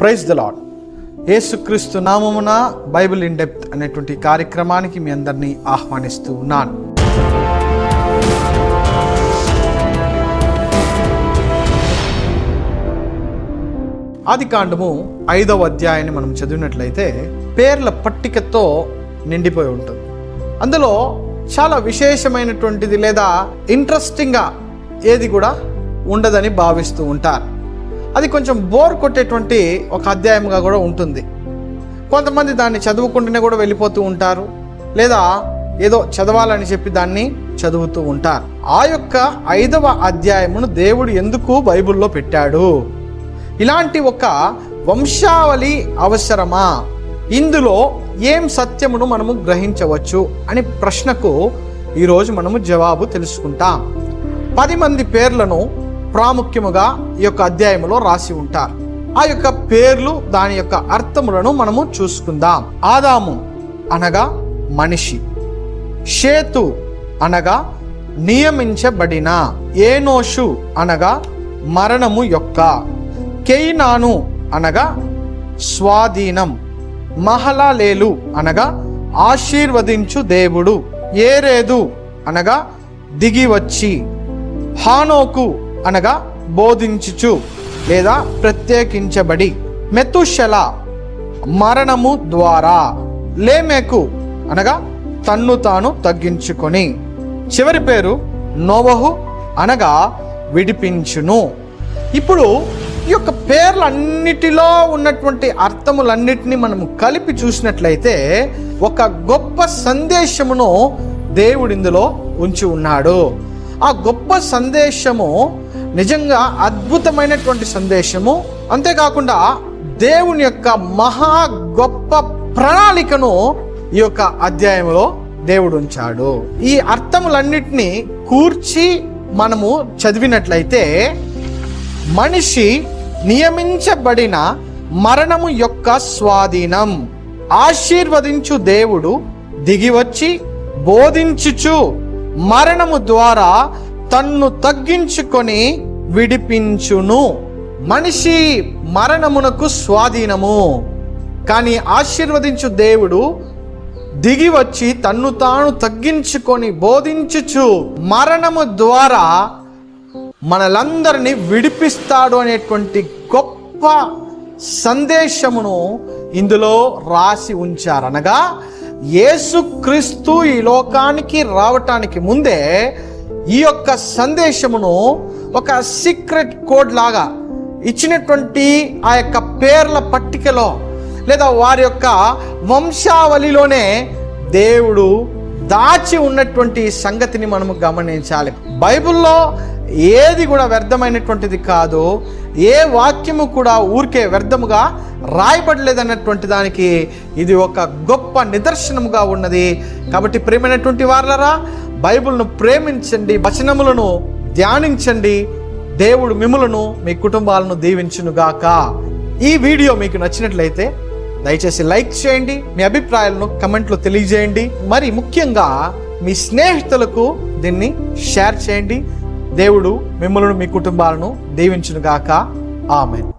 Praise the lord. యేసుక్రీస్తు నామమున Bible in depth అనేటువంటి కార్యక్రమానికి మీ అందరినీ ఆహ్వానిస్తూ ఉన్నాను. ఆదికాండము 5వ అధ్యాయాన్ని మనం చదివినట్లయితే పేర్ల పట్టికతో నిండిపోయి ఉంటుంది. అందులో చాలా విశేషమైనటువంటిది లేదా ఇంట్రెస్టింగ్గా ఏది కూడా ఉండదని భావిస్తూ ఉంటారు. అది కొంచెం బోర్ కొట్టేటువంటి ఒక అధ్యాయంగా కూడా ఉంటుంది. కొంతమంది దాన్ని చదువుకుంటూనే కూడా వెళ్ళిపోతూ ఉంటారు, లేదా ఏదో చదవాలని చెప్పి దాన్ని చదువుతూ ఉంటారు. ఆ యొక్క 5వ అధ్యాయమును దేవుడు ఎందుకు బైబిల్లో పెట్టాడు? ఇలాంటి ఒక వంశావళి అవసరమా? ఇందులో ఏం సత్యమును మనము గ్రహించవచ్చు అనే ప్రశ్నకు ఈరోజు మనము జవాబు తెలుసుకుంటాం. 10 మంది పేర్లను ప్రాముఖ్యముగా ఈ యొక్క అధ్యాయంలో రాసి ఉంటారు. ఆ యొక్క పేర్లు, దాని యొక్క అర్థములను మనము చూసుకుందాం. ఆదాము అనగా మనిషి, షేతు అనగా నియమించబడిన, ఏనోషు అనగా మరణము యొక్క, కేయినాను అనగా స్వాధీనం, మహలలేలు అనగా ఆశీర్వదించు దేవుడు, ఏరేదు అనగా దిగివచ్చి, హానోకు అనగా బోధించుచు లేదా ప్రత్యేకించబడి, మెతుషెల మరణము ద్వారా, లేమెకు అనగా తన్ను తాను తగ్గించుకొని, చివరి పేరు నోవహు అనగా విడిపించును. ఇప్పుడు ఈ యొక్క పేర్లన్నిటిలో ఉన్నటువంటి అర్థములన్నిటినీ మనము కలిపి చూసినట్లయితే ఒక గొప్ప సందేశమును దేవుడు ఇందులో ఉంచి ఉన్నాడు. ఆ గొప్ప సందేశము నిజంగా అద్భుతమైనటువంటి సందేశము. అంతేకాకుండా దేవుని యొక్క మహా గొప్ప ప్రణాళికను ఈ యొక్క అధ్యాయంలో దేవుడు ఉంచాడు. ఈ అర్థములన్నిటినీ కూర్చి మనము చదివినట్లయితే మనిషి నియమించబడిన మరణము యొక్క స్వాధీనం, ఆశీర్వదించు దేవుడు దిగివచ్చి బోధించుచు మరణము ద్వారా తన్ను తగ్గించుకొని విడిపించును. మనిషి మరణమునకు స్వాధీనము, కానీ ఆశీర్వదించు దేవుడు దిగివచ్చి తన్ను తాను తగ్గించుకొని బోధించుచు మరణము ద్వారా మనలందరినీ విడిపిస్తాడు అనేటువంటి గొప్ప సందేశమును ఇందులో రాసి ఉంచారు. అనగా యేసుక్రీస్తు ఈ లోకానికి రావటానికి ముందే ఈ యొక్క సందేశమును ఒక సీక్రెట్ కోడ్ లాగా ఇచ్చినటువంటి ఆ యొక్క పేర్ల పట్టికలో లేదా వారి యొక్క వంశావళిలోనే దేవుడు దాచి ఉన్నటువంటి సంగతిని మనము గమనించాలి. బైబిల్లో ఏది కూడా వ్యర్థమైనటువంటిది కాదు, ఏ వాక్యము కూడా ఊరికే వ్యర్థముగా రాయబడలేదన్నటువంటి దానికి ఇది ఒక గొప్ప నిదర్శనముగా ఉన్నది. కాబట్టి ప్రేమైనటువంటి వారలారా, బైబిల్ను ప్రేమించండి, వచనములను ధ్యానించండి. దేవుడు మిమ్ములను మీ కుటుంబాలను దీవించునుగాక. ఈ వీడియో మీకు నచ్చినట్లయితే దయచేసి లైక్ చేయండి, మీ అభిప్రాయాలను కమెంట్లో తెలియజేయండి. మరి ముఖ్యంగా మీ స్నేహితులకు దీన్ని షేర్ చేయండి. దేవుడు మిమ్మల్ని మీ కుటుంబాలను దీవించునుగాక. ఆమేన్.